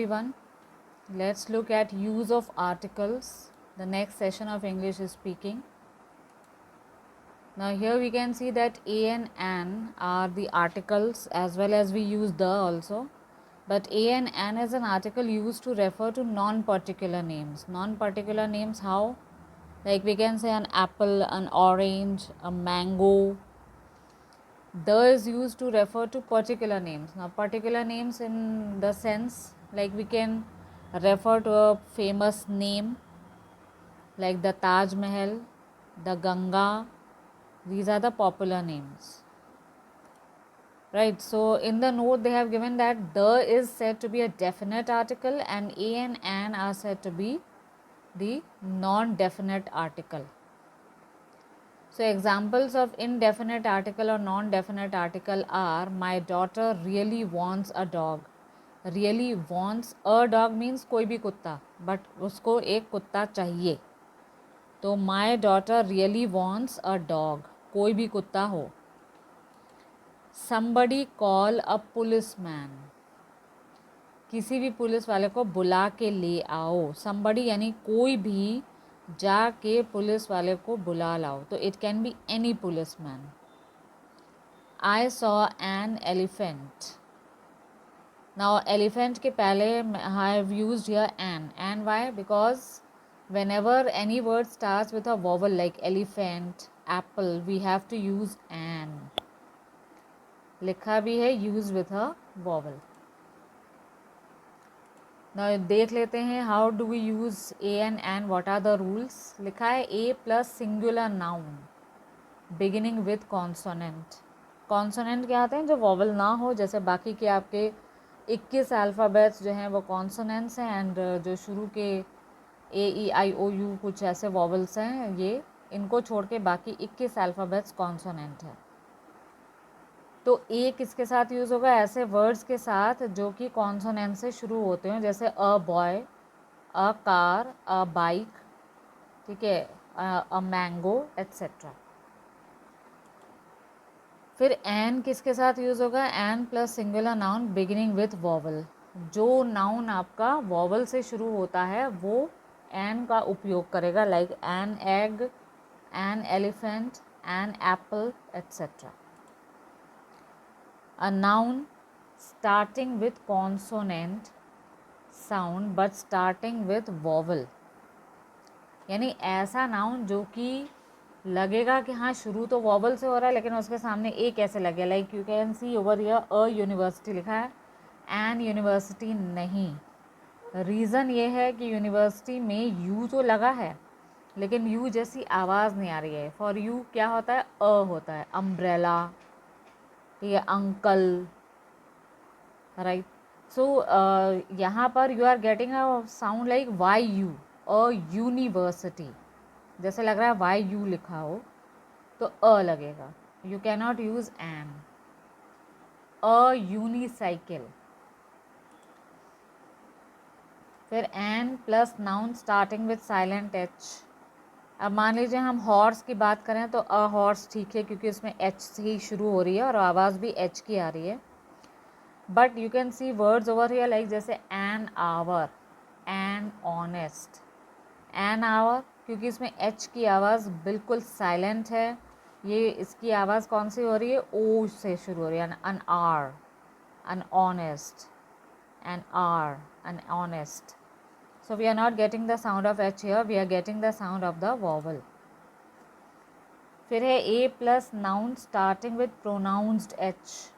everyone. Let's look at use of articles. The next session of English is speaking. Now here we can see that a and an are the articles as well as we use the also. But a and an is an article used to refer to non-particular names. Non-particular names how? Like we can say an apple, an orange, a mango. The is used to refer to particular names. Now particular names in the sense like we can refer to a famous name like the Taj Mahal, the Ganga. These are the popular names. Right, so in the note they have given that the is said to be a definite article and a and an are said to be the non-definite article. So examples of indefinite article or non-definite article are my daughter really wants a dog. Really wants a dog means कोई भी कुत्ता, but उसको एक कुत्ता चाहिए. तो my daughter really wants a dog. कोई भी कुत्ता हो. Somebody call a policeman. किसी भी पुलिस वाले को बुला के ले आओ. Somebody यानी कोई भी जाके पुलिस वाले को बुला लाओ. तो it can be any policeman. I saw an elephant. Now elephant के पहले I have used here an. And why? Because whenever any word starts with a vowel like elephant, apple, we have to use an. लिखा भी है use with a vowel. Now देख लेते हैं how do we use a and what are the rules. लिखा है a plus singular noun beginning with consonant. Consonant क्या आते हैं जो वॉवल ना हो, जैसे बाकी के आपके 21 अल्फ़ाबेट्स जो हैं वो कॉन्सोनेंट्स हैं एंड जो शुरू के ए ई आई ओ यू कुछ ऐसे वॉवल्स हैं, ये इनको छोड़ के बाकी 21 अल्फ़ाबेट्स कॉन्सोनेंट है. तो ए किसके साथ यूज़ होगा? ऐसे वर्ड्स के साथ जो कि कॉन्सोनेंट से शुरू होते हैं, जैसे a boy, a car, a bike, ठीक है, अ मैंगो एट्सेट्रा. फिर एन किसके साथ यूज़ होगा? An plus singular noun beginning with vowel. जो नाउन आपका वॉवल से शुरू होता है वो एन का उपयोग करेगा, like an egg, an elephant, an apple etcetera. A noun starting with consonant sound but starting with vowel, यानी ऐसा नाउन जो कि लगेगा कि हाँ शुरू तो वॉवल से हो रहा है लेकिन उसके सामने ए कैसे लगे. Like you can C over here a university लिखा है, एन यूनिवर्सिटी नहीं. रीज़न ये है कि यूनिवर्सिटी में यू तो लगा है लेकिन यू जैसी आवाज़ नहीं आ रही है. फॉर यू क्या होता है? अ होता है. अम्ब्रेला, ठीक है, अंकल, राइट. सो यहाँ पर you are getting a sound like Y U, a university, जैसे लग रहा है वाई यू लिखा हो तो अ लगेगा. You can not use an. A unicycle. फिर an plus noun starting with silent H. अब मान लीजिए हम हॉर्स की बात करें तो अ हॉर्स ठीक है क्योंकि उसमें एच से ही शुरू हो रही है और आवाज़ भी एच की आ रही है. But you can see words over here like जैसे an hour, an honest. An hour क्योंकि इसमें एच की आवाज़ बिल्कुल साइलेंट है, ये इसकी आवाज़ कौन सी हो रही है? ओ से शुरू हो रही है. An hour, an honest, an hour, an honest. So we are not getting the sound of H here, we are getting the sound of the vowel. फिर है a plus noun starting with pronounced H,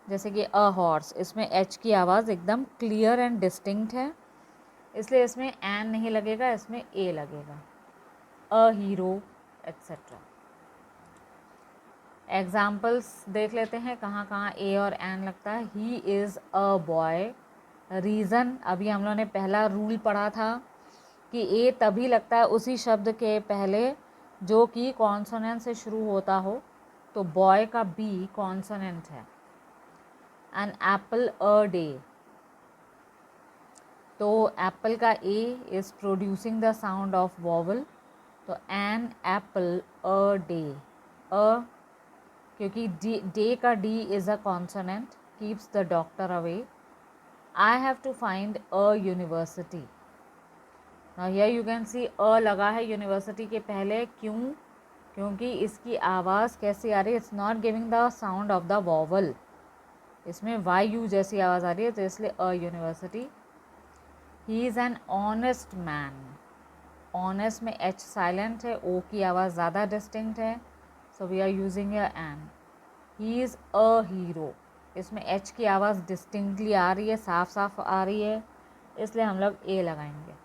जैसे कि a horse, इसमें H की आवाज़ एकदम clear and distinct है इसलिए इसमें एन नहीं लगेगा, इसमें ए लगेगा. A hero etcetera. एग्जाम्पल्स देख लेते हैं कहाँ कहाँ ए और एन लगता है. ही इज़ अ बॉय. रीज़न अभी हम लोगों ने पहला रूल पढ़ा था कि ए तभी लगता है उसी शब्द के पहले जो कि कॉन्सोनेंट से शुरू होता हो, तो बॉय का बी कॉन्सोनेंट है. एन एप्पल अ डे, तो एप्पल का A is producing the sound of vowel, तो an apple a day. A क्योंकि डे का D is a consonant, keeps the doctor away. I have to find a university. Now here you can see a लगा है university के पहले, क्यों? क्योंकि इसकी आवाज़ कैसी आ रही है, it's not giving the sound of the vowel, इसमें वाई यू जैसी आवाज़ आ रही है, तो इसलिए a university. He is an honest man, honest में एच साइलेंट है, ओ की आवाज़ ज़्यादा डिस्टिंक्ट है, so we are using an. He is a hero, इसमें एच की आवाज़ डिस्टिंक्टली आ रही है, साफ साफ आ रही है, इसलिए हम लोग ए लगाएंगे।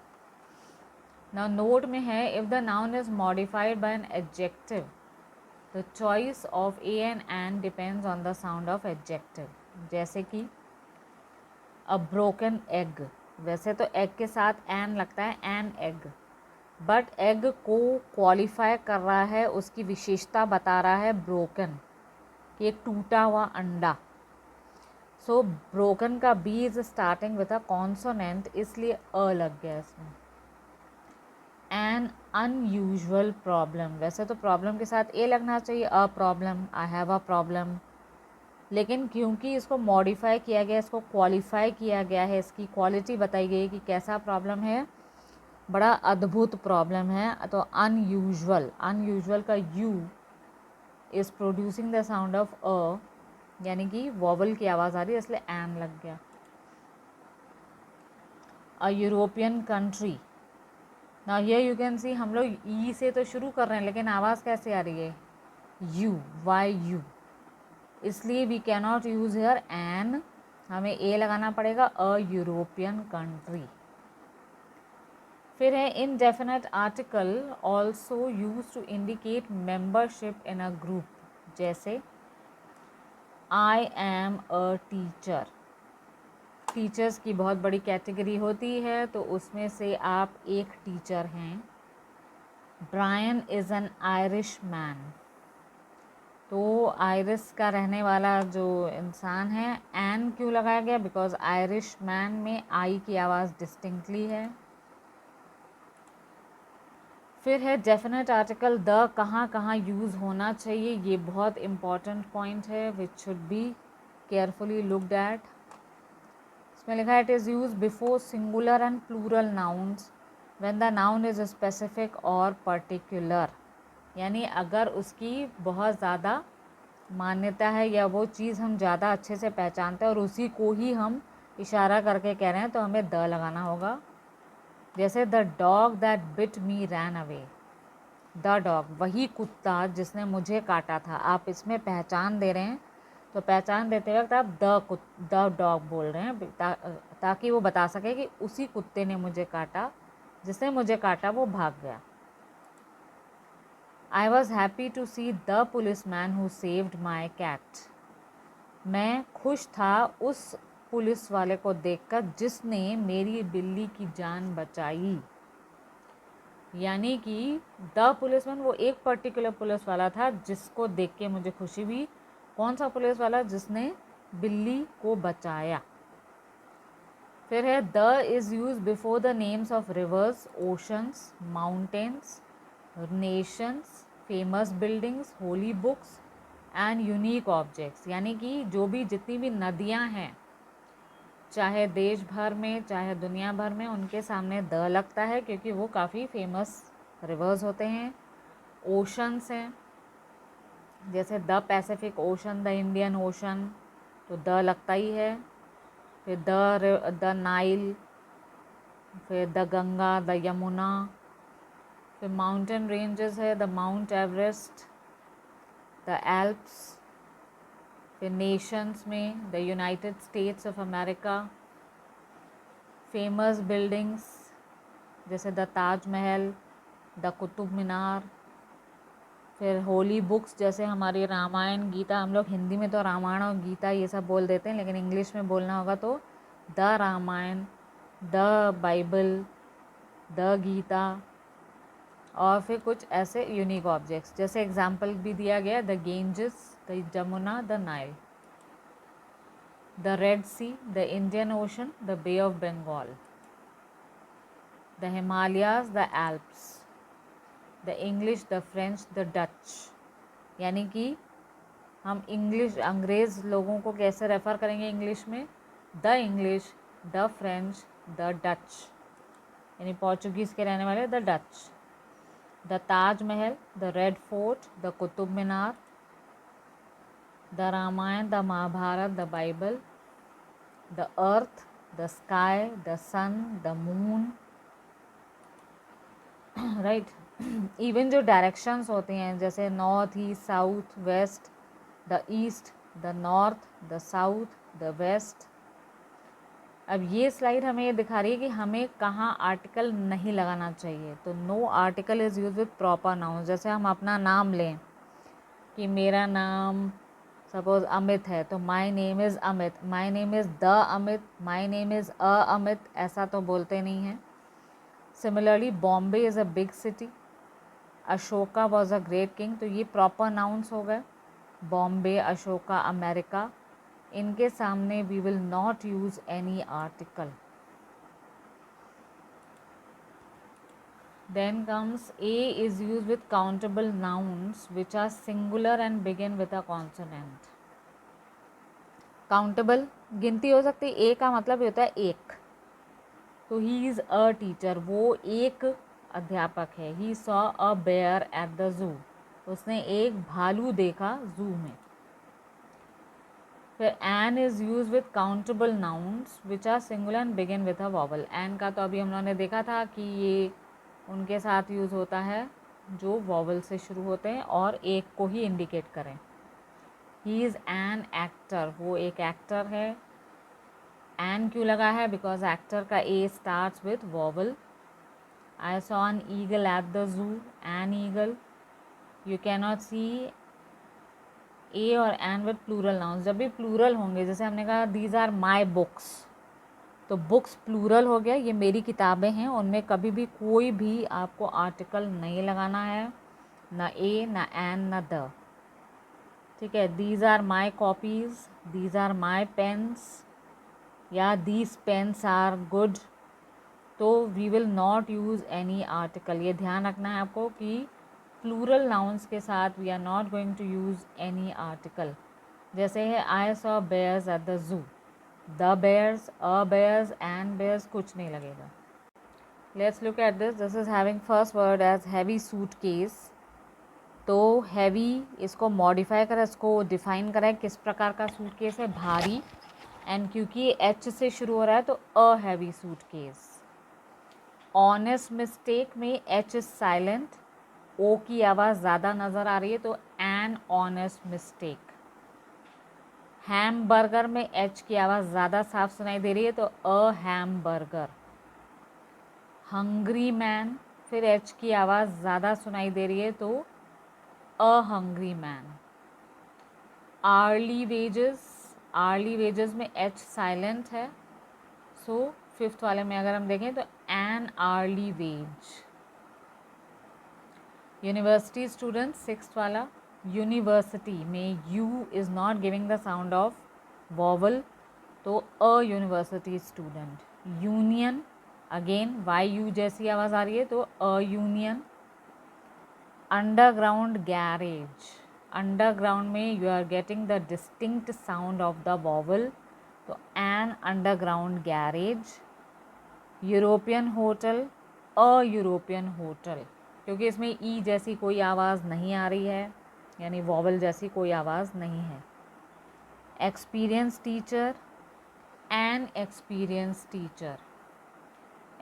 नाउ नोट में है, if the noun is modified by an adjective the choice of A and an depends on the sound of adjective. जैसे कि अ ब्रोकन एग, वैसे तो एग के साथ एन लगता है, एन एग, बट एग को क्वालिफाई कर रहा है, उसकी विशेषता बता रहा है ब्रोकन, कि एक टूटा हुआ अंडा। सो ब्रोकन का B is starting with a consonant, इसलिए अ लग गया इसमें। एन अनयूजुअल प्रॉब्लम, वैसे तो प्रॉब्लम के साथ ए लगना चाहिए, a problem, I have a problem, लेकिन क्योंकि इसको मॉडिफाई किया गया, इसको क्वालिफाई किया गया है, इसकी क्वालिटी बताई गई कि कैसा प्रॉब्लम है, बड़ा अद्भुत प्रॉब्लम है, तो अनयूजुअल, अनयूजुअल का you is producing the sound of a, यानी कि वॉवल की आवाज़ आ रही है, इसलिए एन लग गया। अ यूरोपियन कंट्री, ना हियर यू कैन सी हम लोग ई से तो शुरू कर रहे हैं, लेकिन आवाज़ कैसे आ रही है, यू, वाई यू, इसलिए we can not use here an, हमें ए लगाना पड़ेगा, अ यूरोपियन कंट्री। फिर है indefinite article also use to indicate membership in a group, जैसे I am a teacher, teachers की बहुत बड़ी कैटेगरी होती है, तो उसमें से आप एक टीचर हैं। Brian is an Irish man, तो आयरिश का रहने वाला जो इंसान है, एन क्यों लगाया गया, बिकॉज आयरिश मैन में आई की आवाज़ डिस्टिंक्टली है। फिर है डेफिनेट आर्टिकल द, कहाँ कहाँ यूज़ होना चाहिए, ये बहुत इम्पॉर्टेंट पॉइंट है which should be carefully looked at. इसमें लिखा है it is use before singular and plural nouns when the noun is specific और पर्टिकुलर, यानी अगर उसकी बहुत ज़्यादा मान्यता है या वो चीज़ हम ज़्यादा अच्छे से पहचानते हैं और उसी को ही हम इशारा करके कह रहे हैं, तो हमें द लगाना होगा। जैसे the dog that bit me ran away, the dog, वही कुत्ता जिसने मुझे काटा था, आप इसमें पहचान दे रहे हैं, तो पहचान देते वक्त आप द डॉग बोल रहे हैं, ताकि वो बता सके कि उसी कुत्ते ने मुझे काटा, जिसने मुझे काटा वो भाग गया। I was happy to see the police man who saved my cat, मैं खुश था उस पुलिस वाले को देखकर जिसने मेरी बिल्ली की जान बचाई, यानी कि द पुलिसमैन वो एक पर्टिकुलर पुलिस वाला था जिसको देख के मुझे खुशी हुई। कौन सा पुलिस वाला, जिसने बिल्ली को बचाया। फिर है the is use before the names of reverse, oceans, mountains, Nations, famous buildings, holy books and unique objects, यानी कि जो भी जितनी भी नदियां हैं, चाहे देश भर में चाहे दुनिया भर में, उनके सामने द लगता है क्योंकि वो काफ़ी फेमस रिवर्स होते हैं। ओशंस हैं, जैसे the Pacific ocean, the Indian ocean, तो द लगता ही है। फिर द नाइल, फिर द गंगा, द यमुना। फिर माउंटेन रेंजेस है, the mount Everest, the Alps. फिर नेशंस में the United states of America. Famous buildings जैसे द ताजमहल, द कुतुब मीनार। फिर होली बुक्स जैसे हमारी रामायण गीता, हम लोग हिंदी में तो रामायण और गीता ये सब बोल देते हैं, लेकिन इंग्लिश में बोलना होगा तो the Ramayan, the Bible, the Gita. और फिर कुछ ऐसे यूनिक ऑब्जेक्ट्स, जैसे एग्जाम्पल भी दिया गया, the Ganges, the Jamuna, the Nile, the Red Sea, the Indian Ocean, the Bay of Bengal, the Himalayas, the Alps, the English, the French, the Dutch. यानी कि हम इंग्लिश, अंग्रेज़ लोगों को कैसे रेफ़र करेंगे इंग्लिश में, the English, the French, the Dutch, यानी पोर्चुगीज़ के रहने वाले the Dutch, the Taj Mahal, the Red Fort, the Qutub Minar, the Ramayan, the Mahabharat, the Bible, the earth, the sky, the sun, the moon, right. Even जो डायरेक्शंस होती हैं जैसे north, east, south, west, the east, the north, the south, the west. अब ये slide हमें ये दिखा रही है कि हमें कहाँ आर्टिकल नहीं लगाना चाहिए। तो no article is use with proper noun. जैसे हम अपना नाम लें कि मेरा नाम सपोज अमित है, तो my name is Amit, my name is the Amit, my name is a Amit, ऐसा तो बोलते नहीं हैं। Similarly Bombay is a big city, Ashoka was a great king, तो ये प्रॉपर नाउन्स हो गए। बॉम्बे, अशोका, अमेरिका, इनके सामने we will not use any article. Then comes A is used with countable nouns which are singular and begin with a consonant. Countable गिनती हो सकती है। ए का मतलब होता है एक। तो ही इज़ अ टीचर, वो एक अध्यापक है। He saw a bear at the zoo, उसने एक भालू देखा जू में। फिर an is use with countable nouns which are singular and begin with a vowel. An का तो अभी हम लोगों ने देखा था कि ये उनके साथ यूज़ होता है जो वॉवल से शुरू होते हैं और एक को ही इंडिकेट करें। ही इज़ एन एक्टर, वो एक एक्टर है। एन क्यों लगा है? बिकॉज एक्टर का A starts with vowel. I saw an eagle at the zoo, an eagle. You can not see A और एन विथ प्लूरल नाउन्स। जब भी प्लूरल होंगे, जैसे हमने कहा दीज आर माई बुक्स, तो बुक्स प्लूरल हो गया, ये मेरी किताबें हैं, उनमें कभी भी कोई भी आपको आर्टिकल नहीं लगाना है, ना ए, ना एन, ना द। ठीक है। These are my copies, these are my pens, या दीज पेन्स आर गुड। तो we will not use any article. ये ध्यान रखना है आपको कि प्लूरल नाउन्स के साथ we are not going to use any article. जैसे है I saw bears at the zoo, the bears, a bears, an bears, कुछ नहीं लगेगा। Let's look at this. This is having first word as heavy suitcase. तो heavy इसको modify करें, इसको define करें किस प्रकार का सूटकेस है, भारी। एंड क्योंकि एच से शुरू हो रहा है तो a heavy suitcase. Honest mistake में एच इज साइलेंट, ओ की आवाज़ ज़्यादा नज़र आ रही है तो एन ऑनेस्ट मिस्टेक। हैमबर्गर में एच की आवाज़ ज़्यादा साफ सुनाई दे रही है तो अ हैमबर्गर। हंग्री मैन, फिर एच की आवाज़ ज़्यादा सुनाई दे रही है तो a hungry man. Early wages, early wages में एच साइलेंट है, सो फिफ्थ वाले में अगर हम देखें तो N early age. University student sixth वाला, यूनिवर्सिटी में U is not giving the sound of vowel तो a university student. Union, again Y U जैसी आवाज़ आ रही है तो a union. Underground garage, underground में U are getting the distinct sound of the vowel तो an underground garage. European hotel, a European hotel, क्योंकि इसमें ई जैसी कोई आवाज़ नहीं आ रही है, यानी वॉवल जैसी कोई आवाज़ नहीं है। Experience teacher, an experience teacher.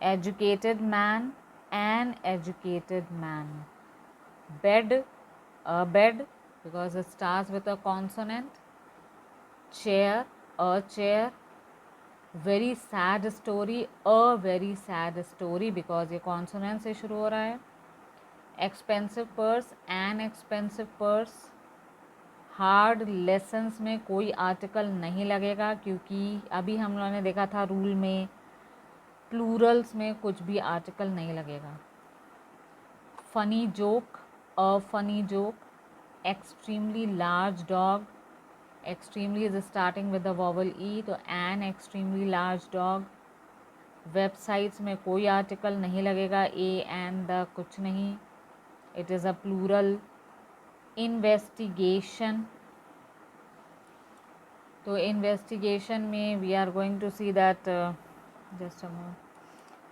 Educated man, an educated man. Bed, a bed because it starts with a consonant. Chair, a chair. Very sad story, a very sad story because ये consonant से शुरू हो रहा है। Expensive purse, an expensive purse. Hard lessons में कोई article नहीं लगेगा क्योंकि अभी हम लोगों ने देखा था रूल में प्लूरल्स में कुछ भी आर्टिकल नहीं लगेगा। Funny joke, a funny joke. Extremely large dog, extremely is starting with the vowel E तो an extremely large dog. Websites में कोई आर्टिकल नहीं लगेगा, ए एन द कुछ नहीं, it is a plural. Investigation, तो इन्वेस्टिगेशन में we are going to see that just a moment.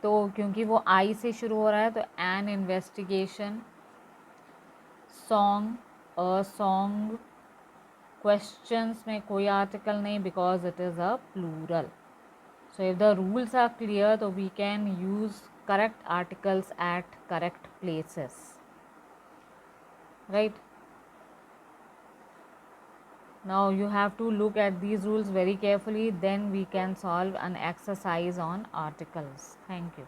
तो क्योंकि वो आई से शुरू हो रहा है तो an investigation, song, a song, questions में कोई आर्टिकल नहीं because it is a plural. So if the rules are clear, so we can use correct articles at correct places, right? Now you have to look at these rules very carefully, then we can solve an exercise on articles. Thank you.